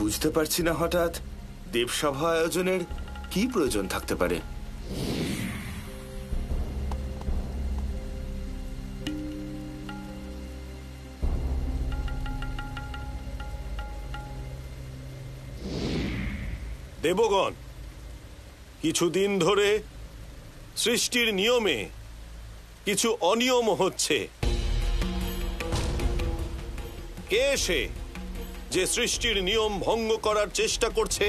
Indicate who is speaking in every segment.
Speaker 1: বুঝতে পারছি না হঠাৎ দেবসভা আয়োজনের কি প্রয়োজন থাকতে পারে।
Speaker 2: দেবগণ, কিছুদিন ধরে সৃষ্টির নিয়মে কিছু অনিয়ম হচ্ছে। কে সে যে সৃষ্টির নিয়ম ভঙ্গ করার চেষ্টা করছে?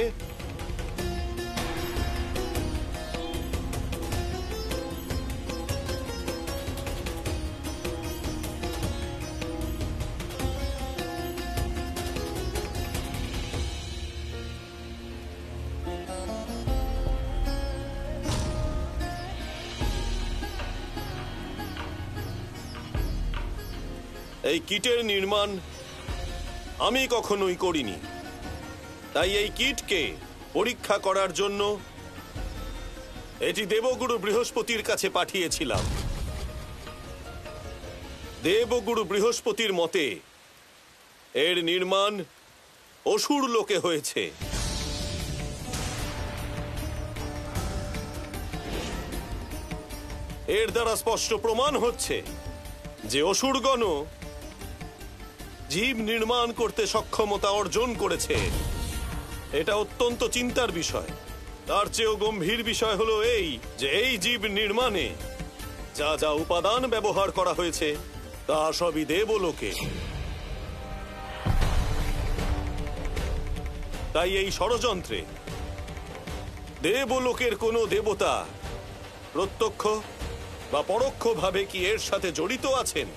Speaker 2: এই কিটের নির্মাণ আমি কখনোই করিনি, তাই এই কিটকে পরীক্ষা করার জন্য এটি দেবগুরু বৃহস্পতির কাছে পাঠিয়েছিলাম। দেবগুরু বৃহস্পতির মতে এর নির্মাণ অসুর লোকে হয়েছে। এর দ্বারা স্পষ্ট প্রমাণ হচ্ছে যে অসুরগণও জীব নির্মাণ করতে সক্ষমতা অর্জন করেছে। এটা অত্যন্ত চিন্তার বিষয়। তার চেয়েও গম্ভীর বিষয় হলো এই যে এই জীব নির্মাণে যা যা উপাদান ব্যবহার করা হয়েছে তা সবই দেবলোকে। তাই এই ষড়যন্ত্রে দেবলোকের কোনো দেবতা প্রত্যক্ষ বা পরোক্ষভাবে কি এর সাথে জড়িত আছেন?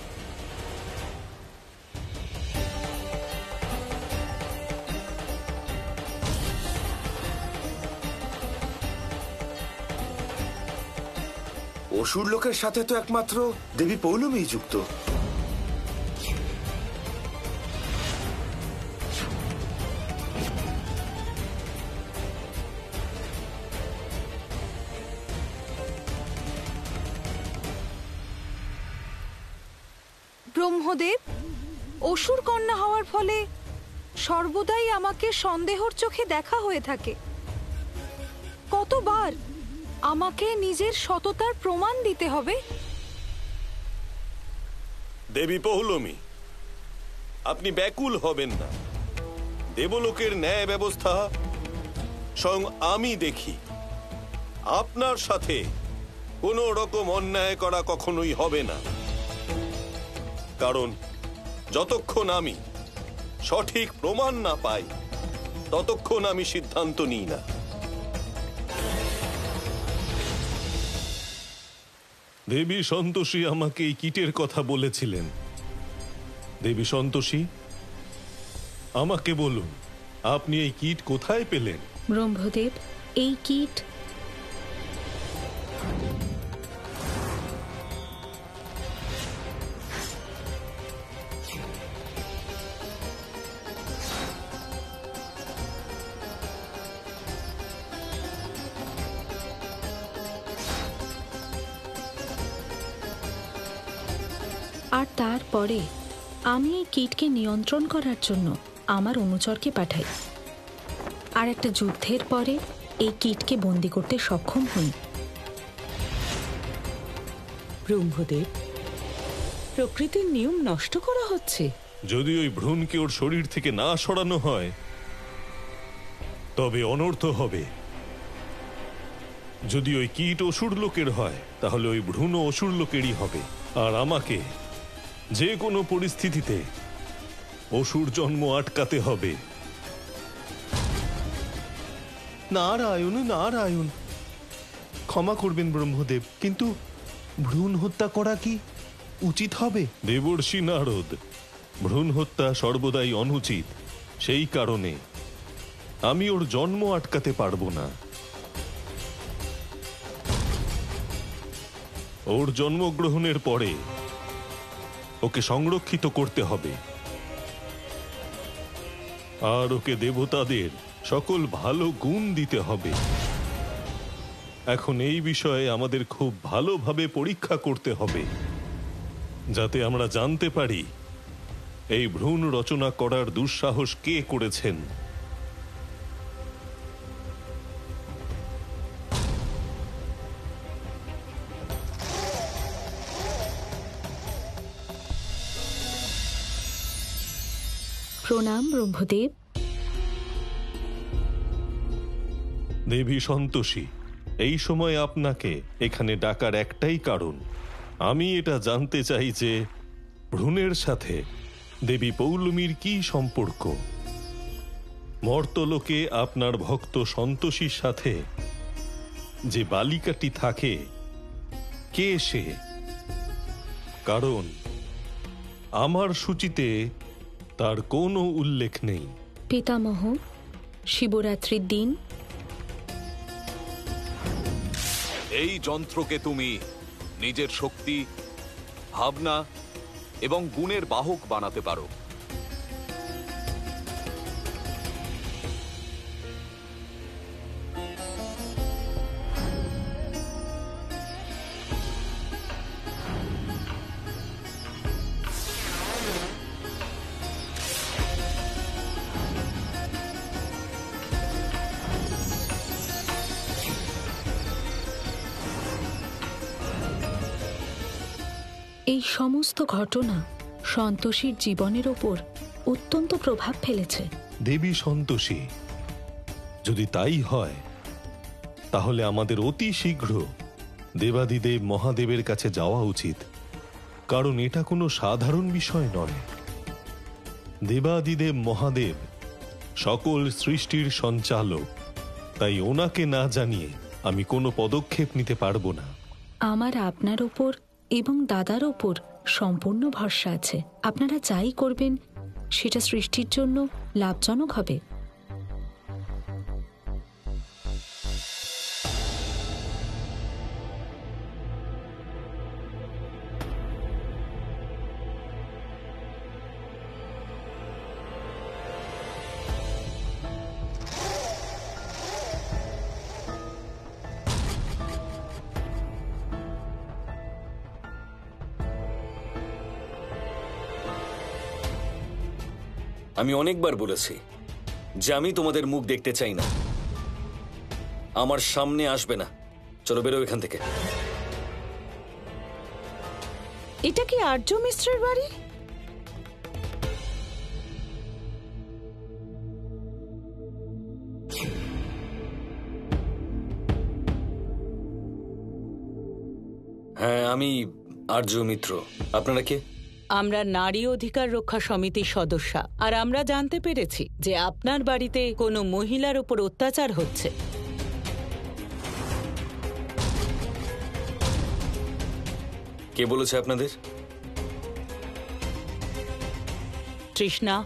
Speaker 1: অসুর লোকের সাথে তো একমাত্র দেবী পৌলমী যুক্ত।
Speaker 3: ব্রহ্মদেব, অসুর কন্যা হওয়ার ফলে সর্বদাই আমাকে সন্দেহর চোখে দেখা হয়ে থাকে। কতবার আমাকে নিজের সততার প্রমাণ দিতে হবে?
Speaker 2: দেবী পৌলমী, আপনি ব্যাকুল হবেন না। দেবলোকের ন্যায় ব্যবস্থা স্বয়ং আমি দেখি। আপনার সাথে কোনো রকম অন্যায় করা কখনোই হবে না, কারণ যতক্ষণ আমি সঠিক প্রমাণ না পাই ততক্ষণ আমি সিদ্ধান্ত নিই না।
Speaker 4: দেবী সন্তোষী আমাকে এই কিটের কথা বলেছিলেন। দেবী সন্তোষী, আমাকে বলুন, আপনি এই কিট কোথায় পেলেন?
Speaker 5: ব্রহ্মদেব, এই কিট আর তারপরে আমি এই কিটকে নিয়ন্ত্রণ করার জন্য আমার অনুচরকে পাঠাই, আর একটা যুদ্ধের পরে এই কিটকে বন্দি করতে সক্ষম হই।
Speaker 6: ব্রহ্মদেব, প্রকৃতির নিয়ম নষ্ট করা হচ্ছে।
Speaker 4: যদি ওই ভ্রূণকে ওর শরীর থেকে না সরানো হয় তবে অনর্থ হবে। যদি ওই কীট অসুর লোকের হয় তাহলে ওই ভ্রূণ অসুর লোকেরই হবে, আর আমাকে যে কোনো পরিস্থিতিতে অসুর জন্ম আটকাতে হবে।
Speaker 7: নারায়ণ নারায়ণ, ক্ষমা করবেন ব্রহ্মদেব, কিন্তু ভ্রূণ হত্যা করা কি উচিত হবে?
Speaker 4: দেবর্ষি নারদ, ভ্রূণ হত্যা সর্বদাই অনুচিত। সেই কারণে আমি ওর জন্ম আটকাতে পারবো না। ওর জন্মগ্রহণের পরে ওকে সংরক্ষিত করতে হবে, আর ওকে দেবতাদের সকল ভালো গুণ দিতে হবে। এখন এই বিষয়ে আমাদের খুব ভালোভাবে পরীক্ষা করতে হবে, যাতে আমরা জানতে পারি এই ভ্রূণ রচনা করার দুঃসাহস কে করেছেন
Speaker 5: প্রণাম ব্রহ্মদেব।
Speaker 4: দেবী সন্তোষী, এই সময় আপনাকে এখানে ডাকার একটাই কারণ, আমি এটা জানতে চাই যে ভ্রূণের সাথে দেবী পৌলমীর কি সম্পর্ক। মর্তলোকে আপনার ভক্ত সন্তোষীর সাথে যে বালিকাটি থাকে, কে সে? কারণ আমার সূচিতে তার কোনো উল্লেখ নেই।
Speaker 5: পিতামহ, শিবরাত্রির দিন
Speaker 8: এই যন্ত্রকে তুমি নিজের শক্তি, ভাবনা এবং গুণের বাহক বানাতে পারো।
Speaker 5: এই সমস্ত ঘটনা সন্তোষীর জীবনের ওপর অত্যন্ত প্রভাব ফেলেছে।
Speaker 4: দেবী সন্তোষী, যদি তাই হয় তাহলে আমাদের অতি শীঘ্র দেবাদিদেব মহাদেবের কাছে যাওয়া উচিত, কারণ এটা কোনো সাধারণ বিষয় নয়। দেবাদিদেব মহাদেব সকল সৃষ্টির সঞ্চালক, তাই ওনাকে না জানিয়ে আমি কোনো পদক্ষেপ নিতে পারবো না।
Speaker 5: আমার আপনার ওপর এবং দাদার ওপর সম্পূর্ণ ভরসা আছে। আপনারা যাই করবেন সেটা সৃষ্টির জন্য লাভজনক হবে।
Speaker 9: আমি অনেকবার বলেছি যে আমি তোমাদের মুখ দেখতে চাই না, আমার সামনে আসবে না। চলো বেরো এখান থেকে।
Speaker 6: এটা কি আর্য মিশ্রের বাড়ি?
Speaker 9: হ্যাঁ, আমি আর্য মিত্র। আপনারা কে?
Speaker 6: আমরা নারী অধিকার রক্ষা সমিতির সদস্য, আর আমরা জানতে পেরেছি যে আপনার বাড়িতে কোনো মহিলার উপর অত্যাচার হচ্ছে।
Speaker 9: কে বলেছে আপনাদের?
Speaker 6: তৃষ্ণা,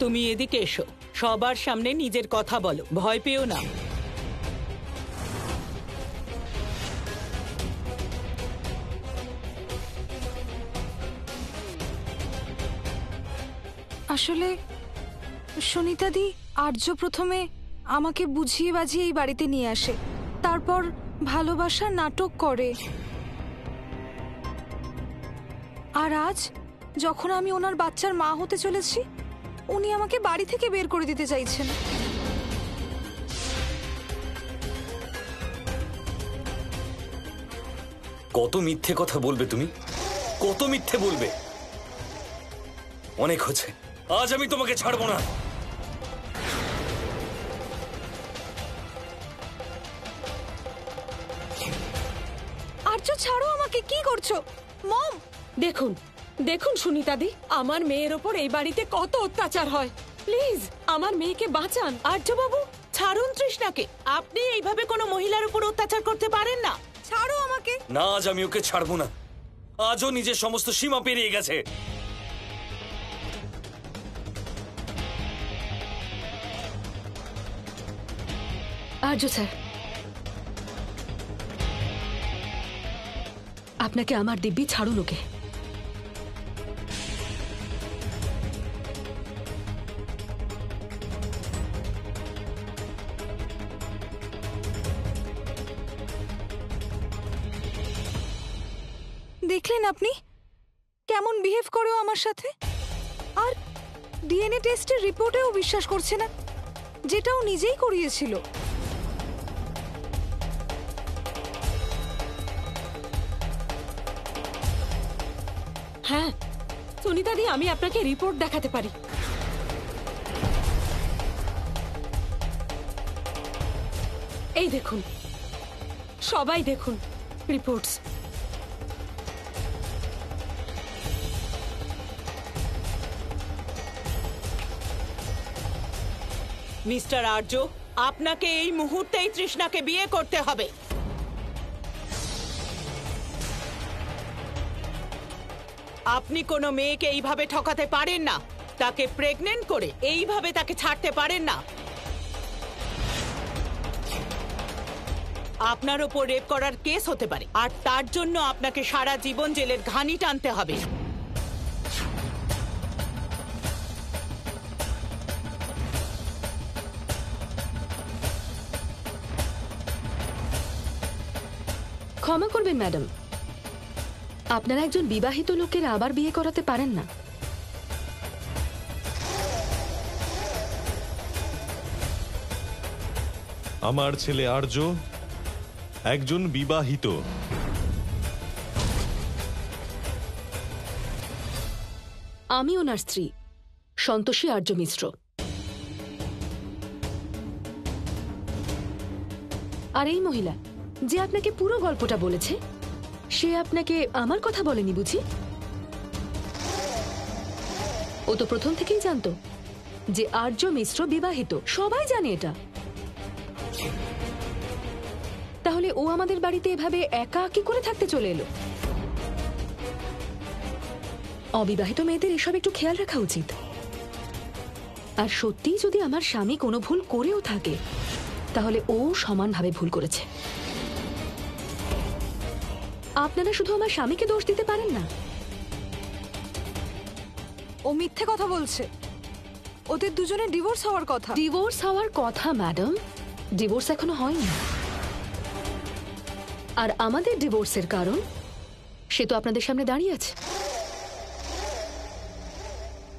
Speaker 6: তুমি এদিকে এসো। সবার সামনে নিজের কথা বলো, ভয় পেও না।
Speaker 3: আসলে সুনিতাদি, আর্য প্রথমে আমাকে বুঝিয়ে বাজিয়ে এই বাড়িতে নিয়ে আসে, তারপর ভালোবাসার নাটক করে। আর আজ যখন আমি ওনার বাচ্চার মা হতে চলেছি, উনি আমাকে বাড়ি থেকে বের করে দিতে চাইছেন।
Speaker 9: কত মিথ্যে কথা বলবে তুমি? কত মিথ্যে বলবে? অনেক হচ্ছে। আজ আমি তোমাকে ছাড়বো না।
Speaker 3: আর্য, ছাড়ো আমাকে। কি করছো মম?
Speaker 10: দেখুন দেখুন সুনিতাদি, আমার মেয়ের ওপর এই বাড়িতে কত অত্যাচার হয়। প্লিজ আমার মেয়েকে বাঁচান।
Speaker 6: আর্যবাবু, ছাড়ুন তৃষ্ণাকে। আপনি এইভাবে কোনো মহিলার উপর অত্যাচার করতে পারেন না।
Speaker 3: ছাড়ো আমাকে।
Speaker 9: না, আজ আমি ওকে ছাড়বো না। আজও নিজের সমস্ত সীমা পেরিয়ে গেছে।
Speaker 10: আর্য স্যার, আপনাকে আমার দিব্যি ছাড়ুন ওকে।
Speaker 3: দেখলেন আপনি কেমন বিহেভ করেও আমার সাথে? আর ডিএনএ টেস্টের রিপোর্টেও বিশ্বাস করছে না, যেটা ও নিজেই করিয়েছিল।
Speaker 10: হ্যাঁ, সুনিতাদি, আমি আপনাকে রিপোর্ট দেখাতে পারি। এই দেখুন, সবাই দেখুন রিপোর্টস।
Speaker 6: মিস্টার আর্য, আপনাকে এই মুহূর্তেই তৃষ্ণাকে বিয়ে করতে হবে। আপনি কোনো মেয়েকে এইভাবে ঠকাতে পারেন না। তাকে প্রেগনেন্ট করে এইভাবে তাকে ছাড়তে পারেন না। আপনার ওপর রেপ করার কেস হতে পারে, আর তার জন্য আপনাকে সারা জীবন জেলের ঘানি টানতে হবে।
Speaker 11: ক্ষমা করবেন ম্যাডাম, আপনারা একজন বিবাহিত লোকের আবার বিয়ে করাতে পারেন না।
Speaker 4: আমার ছেলে আর্য একজন বিবাহিত।
Speaker 11: আমি ওনার স্ত্রী সন্তোষী আর্য মিশ্র। আর এই মহিলা যে আপনাকে পুরো গল্পটা বলেছে, সে আপনাকে আমার কথা বলেনি বুঝি? ও তো প্রথম থেকেই জানতো যে আর্য মিশ্র বিবাহিত, সবাই জানে এটা। তাহলে ও আমাদের বাড়িতে এভাবে একা কি করে থাকতে চলে এলো? অবিবাহিত মেয়েদের এসব একটু খেয়াল রাখা উচিত। আর সত্যিই যদি আমার স্বামী কোনো ভুল করেও থাকে, তাহলে ও সমানভাবে ভুল করেছে। আপনারা শুধু আমার স্বামীকে দোষ দিতে পারেন না।
Speaker 3: ও মিথ্যে কথা বলছে। ওদের দুজনের ডিভোর্স হওয়ার কথা।
Speaker 11: ডিভোর্স হওয়ার কথা ম্যাডাম, ডিভোর্স এখনো হয়নি। আর আমাদের ডিভোর্সের কারণ সে তো আপনাদের সামনে দাঁড়িয়ে আছে।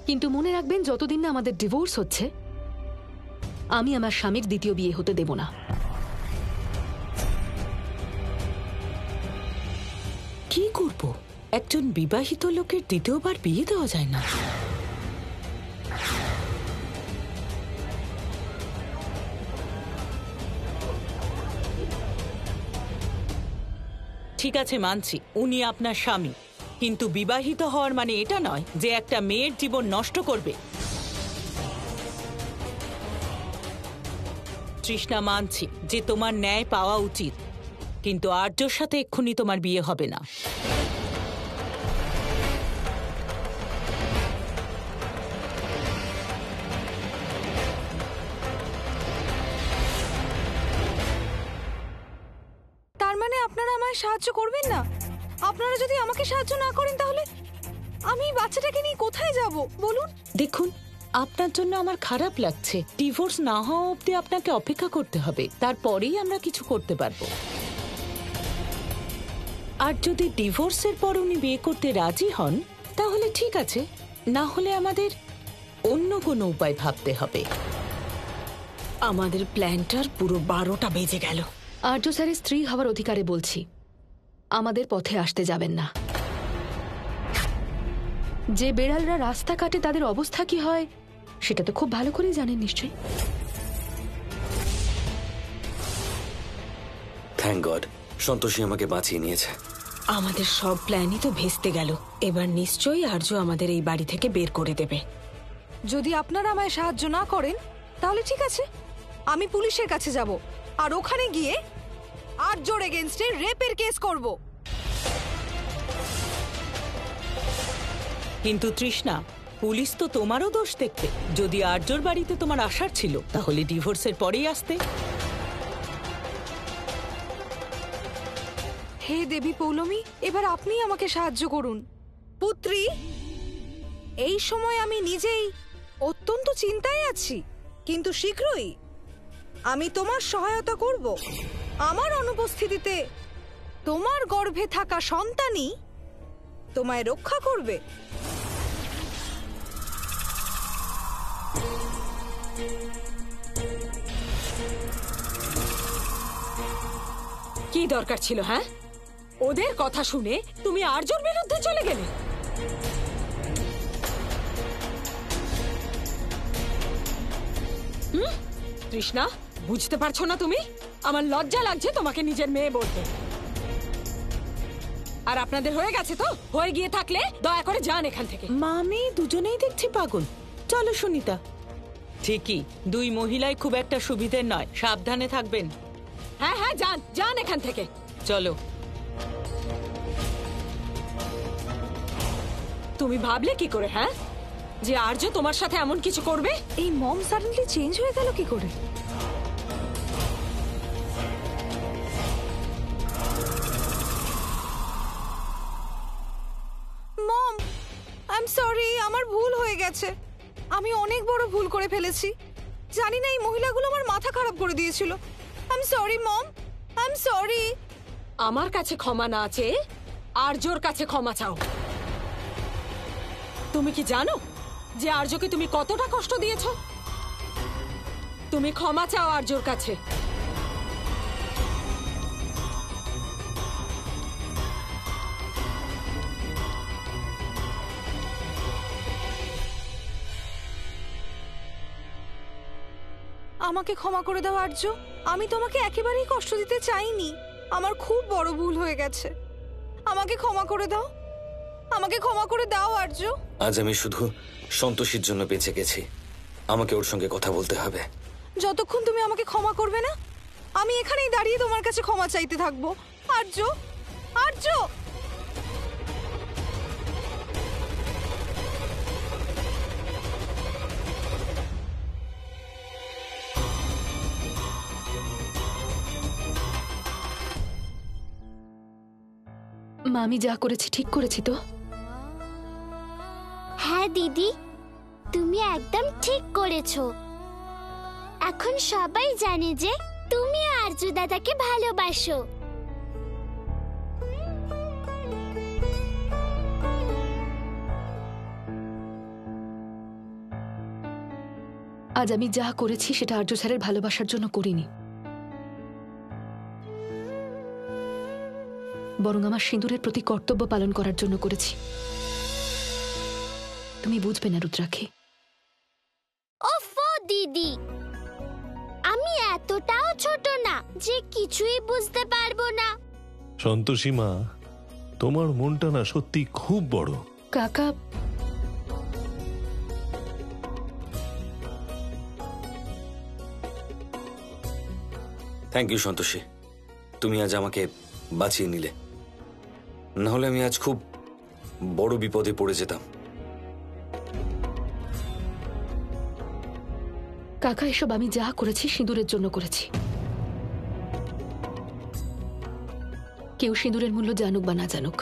Speaker 11: কিন্তু মনে রাখবেন, যতদিন না আমাদের ডিভোর্স হচ্ছে, আমি আমার স্বামীর দ্বিতীয় বিয়ে হতে দেব না।
Speaker 6: কি করব? একজন বিবাহিত লোকের দ্বিতীয়বার বিয়ে দেওয়া যায় না। ঠিক আছে, মানছি উনি আপনার স্বামী, কিন্তু বিবাহিত হওয়ার মানে এটা নয় যে একটা মেয়ের জীবন নষ্ট করবে। তৃষ্ণা, মানছি যে তোমার ন্যায় পাওয়া উচিত, কিন্তু আর্যর সাথে এক্ষুনি তোমার বিয়ে হবে না।
Speaker 3: তার মানে আপনারা আমায় সাহায্য করবেন না? আপনারা যদি আমাকে সাহায্য না করেন, তাহলে আমি বাচ্চাটাকে নিয়ে কোথায় যাব বলুন?
Speaker 6: দেখুন, আপনার জন্য আমার খারাপ লাগছে। ডিভোর্স না হওয়া অবধি আপনাকে অপেক্ষা করতে হবে, তারপরেই আমরা কিছু করতে পারবো। আর যদি ডিভোর্সের পর উনি বিয়ে করতে রাজি হন, তাহলে ঠিক আছে, না হলে আমাদের অন্য কোনো উপায় ভাবতে হবে।
Speaker 10: আমাদের প্ল্যানটার পুরো 12টা বেজে গেল।
Speaker 11: আর্য স্যারের স্ত্রী হওয়ার অধিকারে বলছি, আমাদের পথে আসতে যাবেন না। যে বেড়ালরা রাস্তা কাটে তাদের অবস্থা কি হয় সেটা তো খুব ভালো করেই জানেন নিশ্চয়ই।
Speaker 9: থ্যাংক গড, সন্তোষী আমাকে বাঁচিয়ে নিয়েছে।
Speaker 10: আমাদের সব প্ল্যানই তো ভেস্তে গেল। এবার নিশ্চয়ই আর্য আমাদের এই বাড়ি থেকে বের করে দেবে।
Speaker 3: যদি আপনারা আমায় সাহায্য না করেন, তাহলে ঠিক আছে, আমি পুলিশের কাছে যাব, আর ওখানে গিয়ে আর্যর এগেইনস্টে রেপের কেস করব।
Speaker 6: কিন্তু তৃষ্ণা, পুলিশ তো তোমারও দোষ দেখবে। যদি আর্যর বাড়িতে তোমার আসার ছিল, তাহলে ডিভোর্সের পরেই আসতে।
Speaker 3: হে দেবী পৌলমী, এবার আপনি আমাকে সাহায্য করুন। পুত্রী, এই সময় আমি নিজেই অত্যন্ত চিন্তায় আছি, কিন্তু শীঘ্রই আমি তোমার সহায়তা করব। আমার অনুপস্থিতিতে তোমার গর্ভে থাকা সন্তানই তোমায় রক্ষা করবে।
Speaker 10: কি দরকার ছিল? হ্যাঁ, ওদের কথা শুনে তুমি আর্যর বিরুদ্ধে চলে গেলে। তৃষ্ণা, বুঝতে পারছো না তুমি? আমার লজ্জা লাগছে তোমাকে নিজের মেয়ে বলতে। আর আপনাদের হয়ে গেছে তো? হয়ে গিয়ে থাকলে দয়া করে যান এখান থেকে।
Speaker 6: মামি দুজনেই দেখছি পাগল। চলো সুনিতা। ঠিকই, দুই মহিলাই খুব একটা সুবিধের নয়, সাবধানে থাকবেন।
Speaker 10: হ্যাঁ হ্যাঁ, যান যান এখান থেকে।
Speaker 6: চলো।
Speaker 10: তুমি ভাবলে কি করে, হ্যাঁ, যে আর্য তোমার সাথে এমন কিছু করবে?
Speaker 3: এই মম সাডেনলি চেঞ্জ হয়ে গেল কি করে? মম, আই এম সরি, আমার ভুল হয়ে গেছে। আমি অনেক বড় ভুল করে ফেলেছি। জানি না এই মহিলাগুলো আমার মাথা খারাপ করে দিয়েছিল। I am sorry mom, I am sorry.
Speaker 10: আমার কাছে ক্ষমা না চেয়ে আর্যর কাছে ক্ষমা চাও। তুমি কি জানো যে আর্যকে তুমি কতটা কষ্ট দিয়েছো? তুমি ক্ষমা চাও আর্যর কাছে।
Speaker 3: আমাকে ক্ষমা করে দাও আর্য। আমি তোমাকে একেবারেই কষ্ট দিতে চাইনি। আমার খুব বড় ভুল হয়ে গেছে। আমাকে ক্ষমা করে দাও, আমাকে ক্ষমা করে দাও আর্য।
Speaker 9: আজ আমি শুধু সন্তোষীর জন্য বেঁচে গেছি। আমাকে ওর সঙ্গে কথা বলতে হবে।
Speaker 3: যতক্ষণ তুমি আমাকে ক্ষমা করবে না, আমি এখানেই দাঁড়িয়ে তোমার কাছে ক্ষমা চাইতে থাকবো। আর্য, আর্য।
Speaker 11: মা, আমি যা করেছি ঠিক করেছি তো?
Speaker 12: হ্যাঁ দিদি, তুমি একদম ঠিক করেছো। এখন সবাই জানে যে তুমি আরজু দাদাকে ভালোবাসো।
Speaker 11: আজ আমি যা করেছি সেটা আর্য স্যারের ভালোবাসার জন্য করিনি, বরং আমার সিঁদুরের প্রতি কর্তব্য পালন করার জন্য করেছি। তুমি বুঝবে না রুদ্রাক্ষী।
Speaker 12: ওফো দিদি, আমি এতটাও ছোট না যে কিছুই বুঝতে পারবো না।
Speaker 4: সন্তোষী মা, তোমার মনটা না সত্যি খুব বড়।
Speaker 11: কাকা,
Speaker 9: থ্যাংক ইউ সন্তোষী, তুমি আজ আমাকে বাঁচিয়ে নিলে। না হলে আমি আজ খুব বড় বিপদে পড়ে যেতাম।
Speaker 11: কাকা, এসব আমি যা করেছি সিঁদুরের জন্য করেছি। কেউ সিঁদুরের মূল্য জানুক বা না জানুক,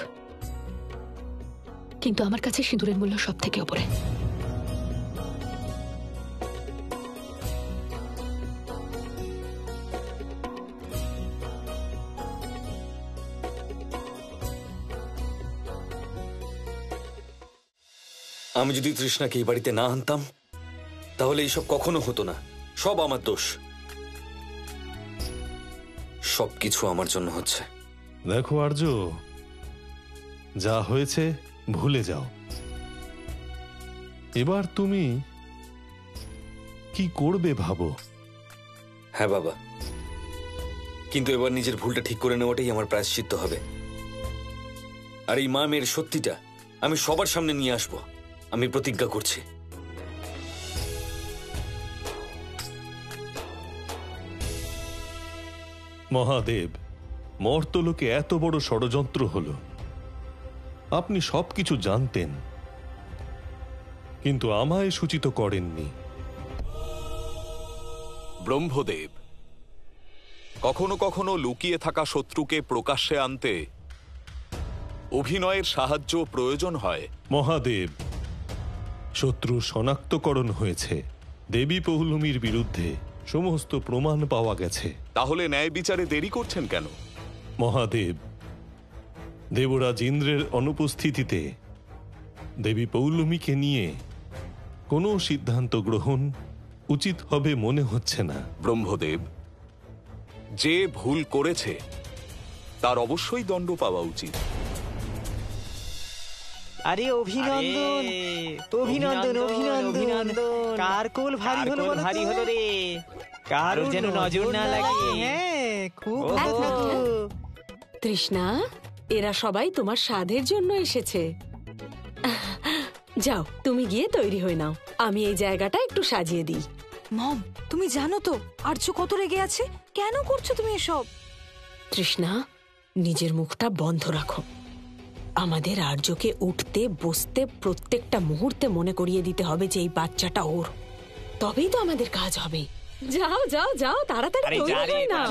Speaker 11: কিন্তু আমার কাছে সিঁদুরের মূল্য সব থেকে ওপরে।
Speaker 9: আমি যদি তৃষ্ণাকে এই বাড়িতে না আনতাম তাহলে এইসব কখনো হতো না। সব আমার দোষ, সবকিছু আমার জন্য হচ্ছে।
Speaker 4: দেখো আর্য, যা হয়েছে ভুলে যাও। এবার তুমি কি করবে ভাবো।
Speaker 9: হ্যাঁ বাবা, কিন্তু এবার নিজের ভুলটা ঠিক করে নেওয়াটাই আমার প্রায়শ্চিত্ত হবে। আর এই মা মেয়ের সত্যিটা আমি সবার সামনে নিয়ে আসবো, আমি প্রতিজ্ঞা করছি।
Speaker 4: মহাদেব, মর্তলোকে এত বড় ষড়যন্ত্র হলো, আপনি সবকিছু জানতেন, কিন্তু আমায় সূচিত করেননি।
Speaker 8: ব্রহ্মদেব, কখনো কখনো লুকিয়ে থাকা শত্রুকে প্রকাশ্যে আনতে অভিনয়ের সাহায্য প্রয়োজন হয়।
Speaker 4: মহাদেব, শত্রু শনাক্তকরণ হয়েছে। দেবী পৌলমীর বিরুদ্ধে সমস্ত প্রমাণ পাওয়া গেছে।
Speaker 8: তাহলে ন্যায় বিচারে দেরি করছেন কেন?
Speaker 4: মহাদেব, দেবরাজ ইন্দ্রের অনুপস্থিতিতে দেবী পৌলমীকে নিয়ে কোনো সিদ্ধান্ত গ্রহণ উচিত হবে মনে হচ্ছে না।
Speaker 8: ব্রহ্মদেব, যে ভুল করেছে তার অবশ্যই দণ্ড পাওয়া উচিত।
Speaker 13: আরে অভিনন্দন অভিনন্দন অভিনন্দন কার কোল ভারী হলো বলো ভারী হলো রে কারোর যেন নজর না লাগে হ্যাঁ খুব ভালো।
Speaker 10: তৃষ্ণা, এরা সবাই তোমার স্বাদের জন্য এসেছে। যাও, তুমি গিয়ে তৈরি হয়ে নাও, আমি এই জায়গাটা একটু সাজিয়ে দিই।
Speaker 3: মম, তুমি জানো তো আর্য কত রেগে আছে? কেন করছো তুমি এসব?
Speaker 10: তৃষ্ণা, নিজের মুখটা বন্ধ রাখো। আমাদের আর্যকে উঠতে বসতে প্রত্যেকটা মুহূর্তে মনে করিয়ে দিতে হবে যে এই বাচ্চাটা ওর, তবেই তো আমাদের কাজ হবে। যাও যাও যাও, তাড়াতাড়ি তৈরি হয়ে নাও।